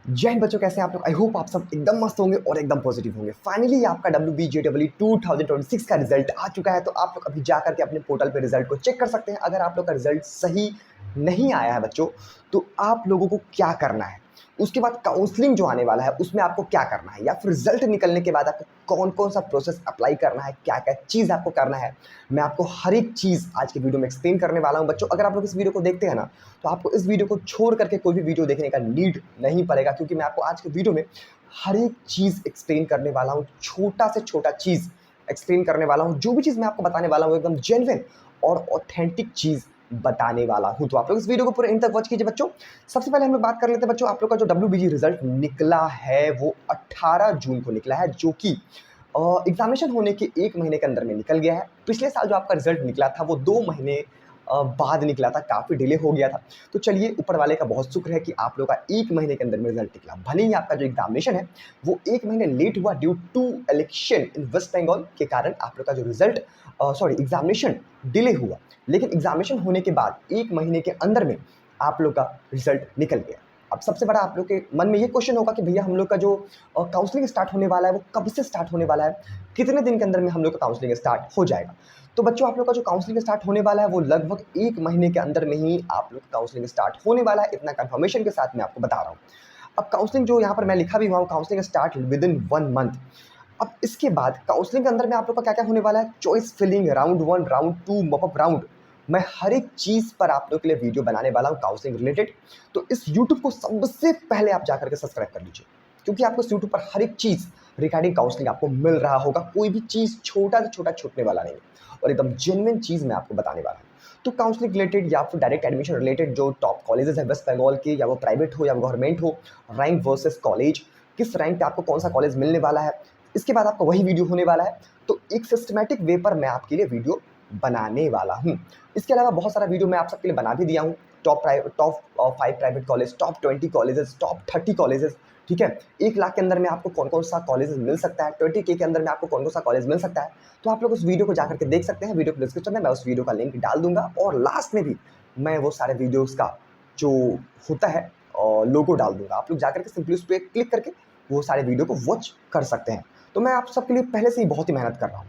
जय हिंद बच्चों, कैसे हैं आप लोग। आई होप आप सब एकदम मस्त होंगे और एकदम पॉजिटिव होंगे। फाइनली आपका WBJEE 2026 का रिजल्ट आ चुका है, तो आप लोग अभी जा करके अपने पोर्टल पे रिजल्ट को चेक कर सकते हैं। अगर आप लोग का रिजल्ट सही नहीं आया है बच्चों, तो आप लोगों को क्या करना है, उसके बाद काउंसलिंग जो आने वाला है उसमें आपको क्या करना है, या फिर रिजल्ट निकलने के बाद आपको कौन कौन सा प्रोसेस अप्लाई करना है, क्या क्या चीज़ आपको करना है, मैं आपको हर एक चीज़ आज की वीडियो में एक्सप्लेन करने वाला हूं बच्चों। अगर आप लोग इस वीडियो को देखते हैं ना, तो आपको इस वीडियो को छोड़ करके कोई भी वीडियो देखने का नीड नहीं पड़ेगा, क्योंकि मैं आपको आज के वीडियो में हर एक चीज़ एक्सप्लेन करने वाला हूँ। छोटा से छोटा चीज़ एक्सप्लेन करने वाला हूँ। जो भी चीज़ मैं आपको बताने वाला हूँ एकदम जेन्युइन और ऑथेंटिक चीज़ बताने वाला हूँ। तो आप लोग इस वीडियो को पूरे एंड तक वॉच कीजिए बच्चों। सबसे पहले हम लोग बात कर लेते हैं बच्चों, आप लोग का जो WBG रिजल्ट निकला है वो 18 जून को निकला है, जो कि एग्जामिनेशन होने के 1 महीने के अंदर में निकल गया है। पिछले साल जो आपका रिजल्ट निकला था वो 2 महीने बाद निकला था, काफ़ी डिले हो गया था। तो चलिए, ऊपर वाले का बहुत शुक्र है कि आप लोग का 1 महीने के अंदर में रिजल्ट निकला। भले ही आपका जो एग्जामिनेशन है वो 1 महीने लेट हुआ due to election in west Bengal के कारण, आप लोग का जो रिजल्ट एग्जामिनेशन डिले हुआ, लेकिन एग्जामिनेशन होने के बाद 1 महीने के अंदर में आप लोग का रिजल्ट निकल गया। अब सबसे बड़ा आप लोग के मन में ये क्वेश्चन होगा कि भैया हम लोग का जो काउंसलिंग स्टार्ट होने वाला है वो कब से स्टार्ट होने वाला है, कितने दिन के अंदर में हम लोग का काउंसलिंग स्टार्ट हो जाएगा। तो बच्चों, आप लोग का जो काउंसलिंग स्टार्ट होने वाला है वो लगभग 1 महीने के अंदर में ही आप लोग का काउंसलिंग स्टार्ट होने वाला है। इतना कंफर्मेशन के साथ मैं आपको बता रहा हूँ। अब काउंसलिंग जो यहाँ पर मैं लिखा भी हुआ हूँ, counselling start with in 1 month. अब इसके बाद काउंसलिंग के अंदर में आप लोग का क्या क्या होने वाला है, choice filling, round 1, round 2, mop up round. मैं हर एक चीज़ पर आप लोग के लिए वीडियो बनाने वाला हूँ काउंसलिंग रिलेटेड। तो इस यूट्यूब को सबसे पहले आप जाकर के सब्सक्राइब कर लीजिए, क्योंकि आपको इस यूट्यूब पर हर एक चीज़ रिगार्डिंग काउंसलिंग आपको मिल रहा होगा। कोई भी चीज़ छोटा से छोटा छूटने वाला नहीं है, और एकदम जेन्युइन चीज़ मैं आपको बताने वाला हूँ। तो काउंसलिंग रिलेटेड या फिर डायरेक्ट एडमिशन रिलेटेड जो टॉप कॉलेजेस है वेस्ट बंगाल के, या वो प्राइवेट हो या गवर्नमेंट हो, रैंक वर्सेस कॉलेज, किस रैंक पे आपको कौन सा कॉलेज मिलने वाला है, इसके बाद आपका वही वीडियो होने वाला है। तो एक सिस्टमैटिक वे पर मैं आपके लिए वीडियो बनाने वाला हूँ। इसके अलावा बहुत सारा वीडियो मैं आप सबके लिए बना भी दिया हूँ। Top 5 private college, top 20 colleges, top 30 colleges, ठीक है। 1 लाख के अंदर में आपको कौन कौन सा कॉलेज मिल सकता है, 20K के अंदर में आपको कौन कौन सा कॉलेज मिल सकता है। तो आप लोग उस वीडियो को जाकर के देख सकते हैं। वीडियो के डिस्क्रिप्शन में मैं उस वीडियो का लिंक डाल दूंगा, और लास्ट में भी मैं वो सारे वीडियोज़ का जो होता है लोगो डाल दूंगा। आप लोग जाकर के सिंपली उस पर क्लिक करके वो सारे वीडियो को वॉच कर सकते हैं। तो मैं आप सबके लिए पहले से ही बहुत ही मेहनत कर रहा हूँ।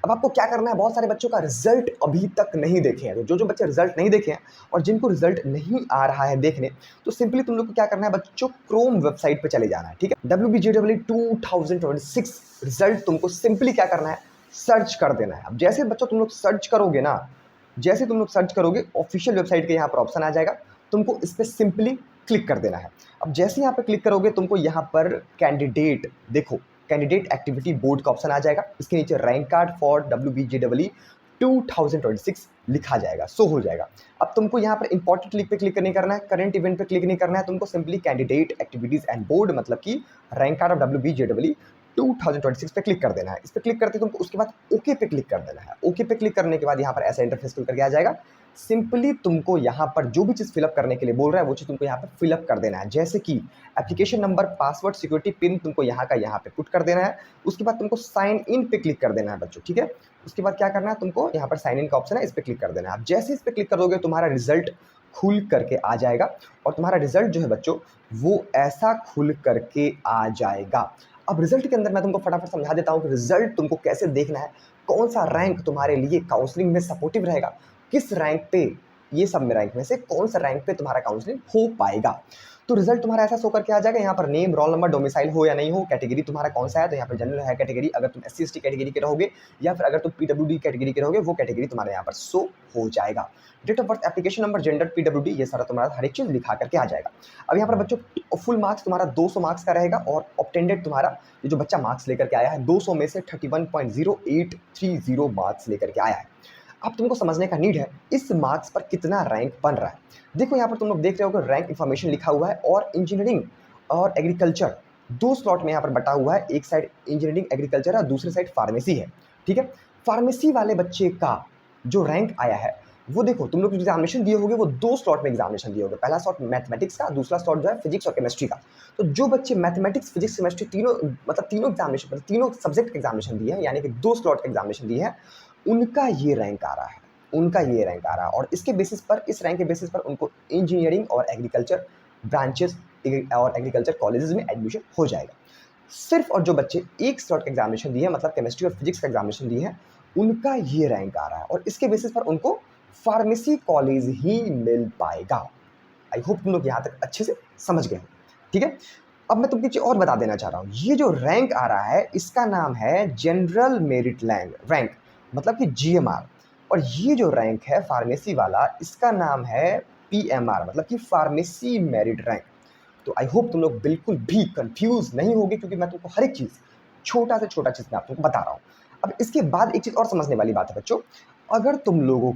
अब आपको क्या करना है, बहुत सारे बच्चों का रिजल्ट अभी तक नहीं देखे हैं। तो जो बच्चे रिजल्ट नहीं देखे हैं और जिनको रिजल्ट नहीं आ रहा है देखने, तो सिंपली तुम लोग को क्या करना है बच्चों, क्रोम वेबसाइट पे चले जाना है, ठीक है। WBJEE 2026 रिजल्ट तुमको सिंपली क्या करना है, सर्च कर देना है। अब जैसे बच्चों तुम लोग सर्च करोगे ना, जैसे तुम लोग सर्च करोगे ऑफिशियल वेबसाइट के यहाँ पर ऑप्शन आ जाएगा, तुमको इस पर सिंपली क्लिक कर देना है। अब जैसे यहाँ पर क्लिक करोगे, तुमको यहाँ पर कैंडिडेट, देखो कैंडिडेट एक्टिविटी बोर्ड का ऑप्शन आ जाएगा। इसके नीचे रैंक कार्ड फॉर WBJEE 2026 लिखा जाएगा, शो हो जाएगा। अब तुमको यहाँ पर इंपॉर्टेंट लिंक पे क्लिक नहीं करना है, करंट इवेंट पे क्लिक नहीं करना है, तुमको simply candidate activities and board, मतलब कि रैंक कार्ड ऑफ WBJEE 2026 पे क्लिक कर देना है। इस पे क्लिक करते तुमको उसके बाद ओके पे क्लिक कर देना है। ओके पे क्लिक करने के बाद यहाँ पर ऐसा इंटरफेस खुल करके आ जाएगा। सिंपली तुमको यहाँ पर जो भी चीज़ फिलअप करने के लिए बोल रहा है वो चीज़ तुमको यहाँ पर फिलअप कर देना है। जैसे कि application number, password, security pin तुमको यहाँ का यहाँ पे पुट कर देना है। उसके बाद तुमको साइन इन पे क्लिक कर देना है बच्चों, ठीक है। उसके बाद क्या करना है, तुमको यहाँ पर साइन इन का ऑप्शन है, इस पर क्लिक कर देना है। आप जैसे इस पर क्लिक करोगे तुम्हारा रिजल्ट खुल करके आ जाएगा, और तुम्हारा रिजल्ट जो है बच्चों वो ऐसा खुल करके आ जाएगा। अब रिजल्ट के अंदर मैं तुमको फटाफट समझा देता हूँ कि रिजल्ट तुमको कैसे देखना है, कौन सा रैंक तुम्हारे लिए काउंसलिंग में सपोर्टिव रहेगा, किस रैंक पे, ये सब में रैंक में से कौन सा रैंक पे तुम्हारा काउंसलिंग हो पाएगा। तो रिजल्ट तुम्हारा ऐसा शो करके आ जाएगा। यहाँ पर नेम, रोल नंबर, डोमिसाइल हो या नहीं हो, कैटेगरी तुम्हारा कौन सा है, तो यहाँ पर जनरल है कैटेगरी, अगर तुम SC ST कैटेगरी के रहोगे, या फिर अगर तुम PWD कैटेगरी के रहोगे, वो कैटेगरी तुम्हारे यहाँ पर शो हो जाएगा। Date of birth, application number, gender, PWD, ये सारा तुम्हारा हर एक चीज़ लिखा करके आ जाएगा। अब यहाँ पर बच्चों फुल मार्क्स तुम्हारा 200 मार्क्स का रहेगा, और ऑब्टेंडेड तुम्हारा ये जो बच्चा मार्क्स लेकर के आया है 200 में से 31.0830 मार्क्स लेकर के आया है। अब तुमको समझने का नीड है इस मार्क्स पर कितना रैंक बन रहा है। देखो यहाँ पर तुम लोग देख रहे हो कि रैंक इन्फॉर्मेशन लिखा हुआ है, और इंजीनियरिंग और एग्रीकल्चर 2 स्लॉट में यहाँ पर बटा हुआ है। एक साइड इंजीनियरिंग एग्रीकल्चर है, दूसरी साइड फार्मेसी है, ठीक है। फार्मेसी वाले बच्चे का जो रैंक आया है वो देखो, तुम लोग एग्जामिनेशन दिए होगे वो 2 स्लॉट में एग्जामिनेशन दिए होगे। पहला स्लॉट मैथमेटिक्स का, दूसरा स्लॉट जो है फिजिक्स और केमिस्ट्री का। तो जो बच्चे मैथमेटिक्स, फिजिक्स, केमिस्ट्री तीनों एग्जामिनेशन, मतलब तीनों सब्जेक्ट एग्जामिनेशन दिए हैं, यानी कि 2 स्लॉट एग्जामिनेशन दिए हैं, उनका ये रैंक आ रहा है, उनका ये रैंक आ रहा है। और इसके बेसिस पर, इस रैंक के बेसिस पर उनको इंजीनियरिंग और एग्रीकल्चर ब्रांचेस और एग्रीकल्चर कॉलेजेस में एडमिशन हो जाएगा। सिर्फ और जो बच्चे एक स्लॉट का एग्जामिनेशन दिए हैं, मतलब केमिस्ट्री और फिजिक्स का एग्जामिनेशन दिए हैं, उनका ये रैंक आ रहा है और इसके बेसिस पर उनको फार्मेसी कॉलेज ही मिल पाएगा। आई होप तुम लोग यहाँ तक अच्छे से समझ गए हो, ठीक है। अब मैं तुमको चीज़ और बता देना चाह रहा हूँ, ये जो रैंक आ रहा है इसका नाम है जनरल मेरिट रैंक, मतलब कि जीएमआर। और ये जो रैंक है फार्मेसी वाला, इसका नाम है पीएमआर, मतलब कि फार्मेसी मेरिट रैंक। तो आई होप तुम लोग बिल्कुल भी कंफ्यूज नहीं होगे, क्योंकि मैं तुमको हर एक चीज़, छोटा से छोटा चीज़ मैं आप तुमको बता रहा हूँ। अब इसके बाद एक चीज़ और समझने वाली बात है बच्चों, अगर तुम लोग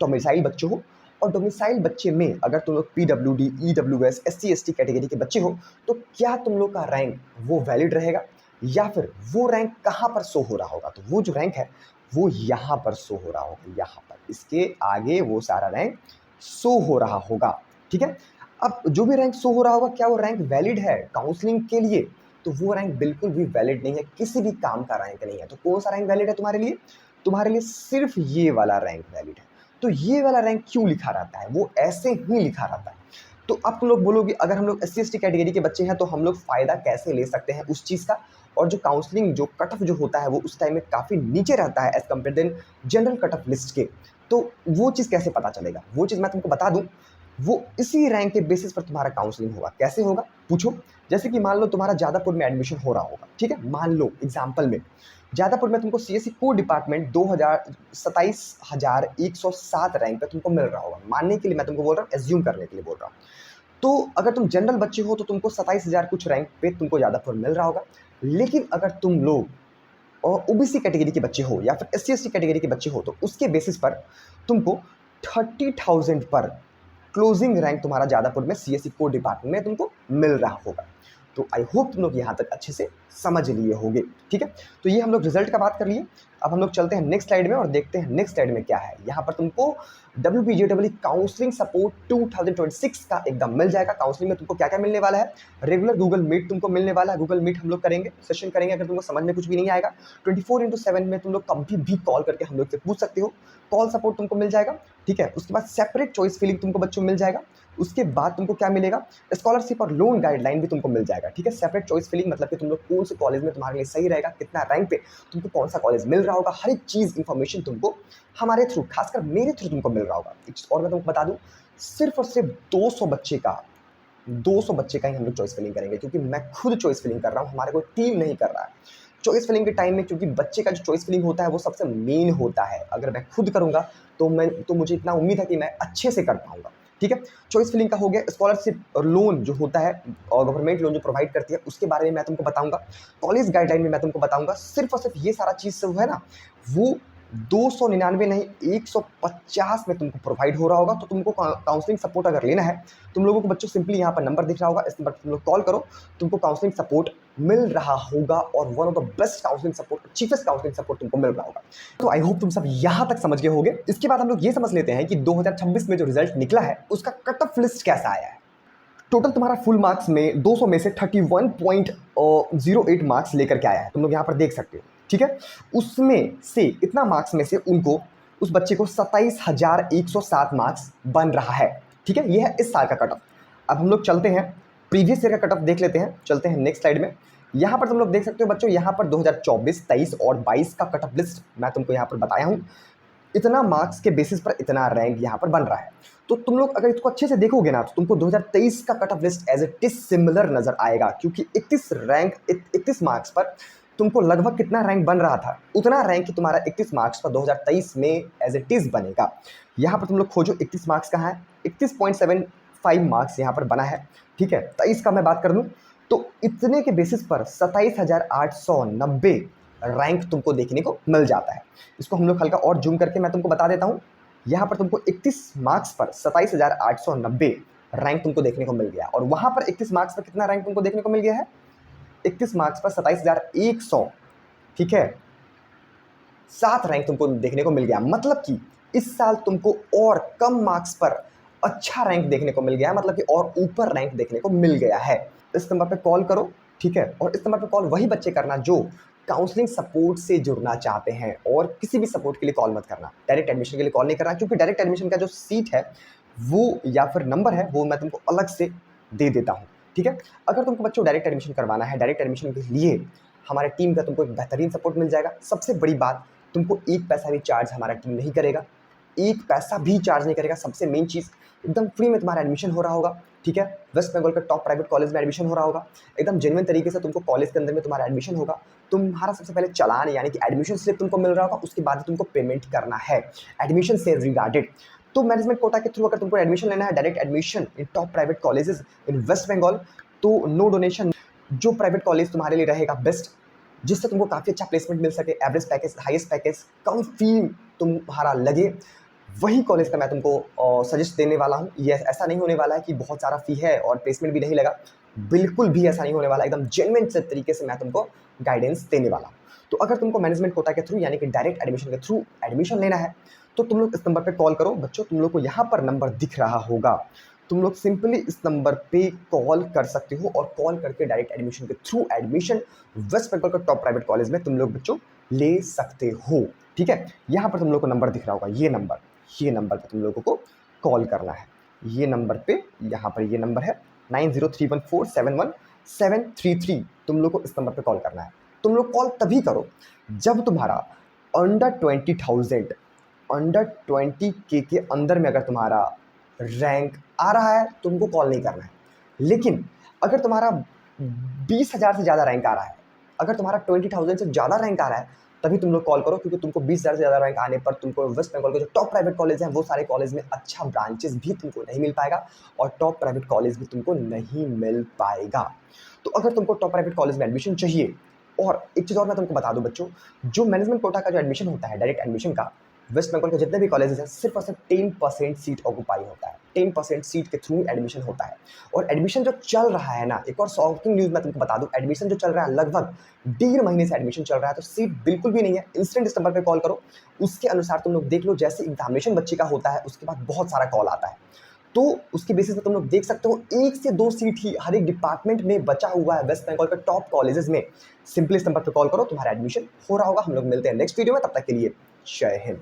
डोमिसाइल बच्चे हो, और डोमिसाइल बच्चे में अगर तुम लोग PWD, EWS, SC ST category के बच्चे हो, तो क्या तुम लोग का रैंक वो वैलिड रहेगा, या फिर वो रैंक कहाँ पर शो हो रहा होगा? तो वो जो रैंक है वो यहाँ पर शो हो रहा होगा, यहाँ पर इसके आगे वो सारा रैंक शो हो रहा होगा, ठीक है। अब जो भी रैंक शो हो रहा होगा, क्या वो रैंक वैलिड है काउंसलिंग के लिए? तो वो रैंक बिल्कुल भी वैलिड नहीं है, किसी भी काम का रैंक नहीं है। तो कौन सा रैंक वैलिड है तुम्हारे लिए? तुम्हारे लिए सिर्फ ये वाला रैंक वैलिड है। तो ये वाला रैंक क्यों लिखा रहता है? वो ऐसे ही लिखा रहता है। तो अब तुम लोग बोलोगे, अगर हम लोग एससी एसटी कैटेगरी के बच्चे हैं तो हम लोग फ़ायदा कैसे ले सकते हैं उस चीज़ का? और जो काउंसलिंग जो कट ऑफ जो होता है वो उस टाइम में काफ़ी नीचे रहता है as compare than general cut off list के। तो वो चीज़ कैसे पता चलेगा? वो चीज़ मैं तुमको बता दूँ। वो इसी रैंक के बेसिस पर तुम्हारा काउंसलिंग होगा। कैसे होगा? पूछो। जैसे कि मान लो तुम्हारा जादवपुर में एडमिशन हो रहा होगा, ठीक है? मान लो एग्जाम्पल में जादवपुर में तुमको सीएससी कोर डिपार्टमेंट 27,107 रैंक पे तुमको मिल रहा होगा। मानने के लिए मैं तुमको बोल रहा हूँ, एज्यूम करने के लिए बोल रहा हूँ। तो अगर तुम जनरल बच्चे हो तो तुमको 27,000 कुछ रैंक पे तुमको जादवपुर मिल रहा होगा। लेकिन अगर तुम लोग ओबीसी कैटेगरी के बच्चे हो या फिर एससी एसटी कैटेगरी के बच्चे हो, तो उसके बेसिस पर तुमको 30,000 पर क्लोजिंग रैंक तुम्हारा जादवपुर में सीएससी कोर डिपार्टमेंट में तुमको मिल रहा होगा। तो आई होप तुम लोग यहाँ तक अच्छे से समझ लिए होंगे, ठीक है। तो ये हम लोग रिजल्ट का बात कर लिए। अब हम लोग चलते हैं नेक्स्ट स्लाइड में और देखते हैं नेक्स्ट स्लाइड में क्या है। यहाँ पर तुमको WBJEE काउंसलिंग सपोर्ट 2026 का एकदम मिल जाएगा। काउंसलिंग में तुमको क्या क्या मिलने वाला है? रेगुलर गूगल मीट तुमको मिलने वाला है। गूगल मीट हम लोग करेंगे, सेशन करेंगे। अगर तुमको समझ में कुछ भी नहीं आएगा, 24/7 में तुम लोग कभी भी कॉल करके हम लोग से पूछ सकते हो। कॉल सपोर्ट तुमको मिल जाएगा, ठीक है। उसके बाद सेपरेट चॉइस फिलिंग तुमको बच्चों मिल जाएगा। उसके बाद तुमको क्या मिलेगा? स्कॉलरशिप और लोन गाइडलाइन भी तुमको मिल जाएगा, ठीक है। सेपरेट चॉइस फिलिंग मतलब कि तुम लोग कौन से कॉलेज में तुम्हारे लिए सही रहेगा, कितना रैंक पे तुमको कौन सा कॉलेज मिल रहा होगा, हर एक चीज़ इन्फॉर्मेशन तुमको हमारे थ्रू, खासकर मेरे थ्रू तुमको मिल रहा होगा। और मैं तुमको बता दूं, सिर्फ और सिर्फ 200 बच्चे का ही हम लोग चॉइस फिलिंग करेंगे, क्योंकि मैं खुद चॉइस फिलिंग कर रहा हूँ, हमारे कोई टीम नहीं कर रहा है। चॉइस फिलिंग के टाइम में, क्योंकि बच्चे का जो चॉइस फिलिंग होता है वो सबसे मेन होता है। अगर मैं खुद करूँगा तो मुझे इतना उम्मीद है कि मैं अच्छे से कर पाऊँगा, ठीक है। चॉइस फिलिंग का हो गया। स्कॉलरशिप और लोन जो होता है और गवर्नमेंट लोन जो प्रोवाइड करती है, उसके बारे में मैं तुमको बताऊंगा। कॉलेज गाइडलाइन में मैं तुमको बताऊंगा। सिर्फ और सिर्फ ये सारा चीज़ सब है ना, वो 299 नहीं 150 में तुमको प्रोवाइड हो रहा होगा। तो तुमको काउंसलिंग सपोर्ट अगर लेना है, तुम लोगों को बच्चों सिंपली यहाँ पर नंबर दिख रहा होगा, इस नंबर पर तुम लोग कॉल करो, तुमको काउंसलिंग सपोर्ट मिल रहा होगा। और one of the best counselling support, chiefest counselling support तुमको मिल रहा होगा। तो आई होप तुम सब यहाँ तक समझ गए होगे। इसके बाद हम लोग ये समझ लेते हैं कि 2026 में जो रिजल्ट निकला है उसका कट ऑफ लिस्ट कैसा आया है। टोटल तुम्हारा फुल मार्क्स में 200 में से 31.08 मार्क्स लेकर के आया है, तुम लोग यहाँ पर देख सकते हो, ठीक है। उसमें से इतना मार्क्स में से उनको, उस बच्चे को 27,107 मार्क्स बन रहा है, ठीक है। यह है इस साल का कट ऑफ। अब हम लोग चलते हैं प्रीवियस ईयर का कट ऑफ देख लेते हैं। चलते हैं नेक्स्ट स्लाइड में। यहाँ पर तुम लोग देख सकते हो बच्चों, यहाँ पर 2024, 23 और 22 का कट ऑफ लिस्ट मैं तुमको यहाँ पर बताया हूँ। इतना मार्क्स के बेसिस पर इतना रैंक यहाँ पर बन रहा है। तो तुम लोग अगर इसको अच्छे से देखोगे ना, तो तुमको 2023 का cut off list as it is similar नजर आएगा, क्योंकि 31 मार्क्स पर तुमको लगभग कितना रैंक बन रहा था, उतना रैंक तुम्हारा 31 मार्क्स पर 2023 में एज इट इज बनेगा। यहाँ पर तुम लोग खोजो 31 मार्क्स कहाँ है। 31.75 मार्क्स यहाँ पर बना है, ठीक है। 23 का मैं बात कर लूँ तो इतने के बेसिस पर 27,890 रैंक तुमको देखने को मिल जाता है। इसको हम लोग हल्का और जूम करके मैं तुमको बता देता हूँ। यहाँ पर तुमको 31 मार्क्स पर 27,890 रैंक तुमको देखने को मिल गया। और वहाँ पर 31 मार्क्स पर कितना रैंक तुमको देखने को मिल गया है? 31 मार्क्स पर 27,100, ठीक है, 7 रैंक तुमको देखने को मिल गया। मतलब कि इस साल तुमको और कम मार्क्स पर अच्छा रैंक देखने को मिल गया है, मतलब कि और ऊपर रैंक देखने को मिल गया है। इस नंबर पे कॉल करो, ठीक है। और इस नंबर पे कॉल वही बच्चे करना जो काउंसलिंग सपोर्ट से जुड़ना चाहते हैं, और किसी भी सपोर्ट के लिए कॉल मत करना, डायरेक्ट एडमिशन के लिए कॉल नहीं करना, क्योंकि डायरेक्ट एडमिशन का जो सीट है वो या फिर नंबर है वो मैं तुमको अलग से दे देता हूँ, ठीक है। अगर तुमको बच्चों डायरेक्ट एडमिशन करवाना है, डायरेक्ट एडमिशन के लिए हमारे टीम का तुमको एक बेहतरीन सपोर्ट मिल जाएगा। सबसे बड़ी बात, तुमको एक पैसा भी चार्ज हमारा टीम नहीं करेगा, एक पैसा भी चार्ज नहीं करेगा। सबसे मेन चीज़, एकदम फ्री में तुम्हारा एडमिशन हो रहा होगा, ठीक है। वेस्ट बंगाल के टॉप प्राइवेट कॉलेज में एडमिशन हो रहा होगा, एकदम जेन्युइन तरीके से तुमको कॉलेज के अंदर में तुम्हारा एडमिशन होगा। तुम्हारा सबसे पहले चालान यानी कि एडमिशन स्लिप तुमको मिल रहा होगा, उसके बाद तुमको पेमेंट करना है एडमिशन से रिगार्डेड। तो मैनेजमेंट कोटा के थ्रू अगर तुमको एडमिशन लेना है, direct admission in top private colleges in west Bengal, तो नो डोनेशन, जो प्राइवेट कॉलेज तुम्हारे लिए रहेगा बेस्ट, जिससे तुमको काफ़ी अच्छा प्लेसमेंट मिल सके, एवरेज पैकेज, हाईएस्ट पैकेज, कम फी तुम्हारा लगे, वही कॉलेज का मैं तुमको सजेस्ट देने वाला हूँ। ये ऐसा नहीं होने वाला है कि बहुत सारा फी है और प्लेसमेंट भी नहीं लगा, बिल्कुल भी ऐसा नहीं होने वाला। एकदम जेन्युइन से तरीके से मैं तुमको गाइडेंस देने वाला हूँ। तो अगर तुमको मैनेजमेंट कोटा के थ्रू यानी कि डायरेक्ट एडमिशन के थ्रू एडमिशन लेना है, तो तुम लोग इस नंबर पे कॉल करो। बच्चों, तुम लोग को यहाँ पर नंबर दिख रहा होगा, तुम लोग सिंपली इस नंबर पे कॉल कर सकते हो और कॉल करके डायरेक्ट एडमिशन के थ्रू एडमिशन वेस्ट बंगाल का टॉप प्राइवेट कॉलेज में तुम लोग बच्चों ले सकते हो, ठीक है। यहाँ पर तुम लोग को नंबर दिख रहा होगा, ये नंबर पे तुम लोगों को कॉल करना है। ये नंबर पे, यहाँ पर ये नंबर है 9031471733। तुम लोग को इस नंबर पे कॉल करना है। तुम लोग कॉल तभी करो जब तुम्हारा अंडर 20 के अंदर में अगर तुम्हारा रैंक आ रहा है, तुमको कॉल नहीं करना है। लेकिन अगर तुम्हारा 20,000 से ज़्यादा रैंक आ रहा है, अगर तुम्हारा 20,000 से ज़्यादा रैंक आ रहा है, तभी तुम लोग कॉल करो, क्योंकि तुमको 20,000 से ज़्यादा रैंक आने पर तुमको वेस्ट बंगाल के जो टॉप प्राइवेट कॉलेज हैं, वो सारे कॉलेज में अच्छा ब्रांचेस भी तुमको नहीं मिल पाएगा और टॉप प्राइवेट कॉलेज भी तुमको नहीं मिल पाएगा। तो अगर तुमको टॉप प्राइवेट कॉलेज में एडमिशन चाहिए, और एक चीज़ और मैं तुमको बता दूं बच्चों, जो मैनेजमेंट कोटा का जो एडमिशन होता है, डायरेक्ट एडमिशन का, वेस्ट बंगाल के जितने भी कॉलेजेस हैं, सिर्फ और सिर्फ 10% सीट ऑक्यूपाई होता है। 10% सीट के थ्रू एडमिशन होता है। और एडमिशन जो चल रहा है ना, एक और शॉकिंग न्यूज़ मैं तुमको बता दूं, एडमिशन जो चल रहा है लगभग 1.5 महीने से एडमिशन चल रहा है, तो सीट बिल्कुल भी नहीं है। इंस्टेंट इस नंबर पर कॉल करो, उसके अनुसार तुम लोग देख लो। जैसे एग्जामिनेशन बच्चे का होता है, उसके बाद बहुत सारा कॉल आता है, तो उसके बेसिस पे तुम लोग देख सकते हो 1 से 2 सीट ही हर एक डिपार्टमेंट में बचा हुआ है वेस्ट बंगाल के टॉप कॉलेजेस में। सिंपली इस नंबर पर कॉल करो, तुम्हारा एडमिशन हो रहा होगा। हम लोग मिलते हैं नेक्स्ट वीडियो में, तब तक के लिए जय हिंद।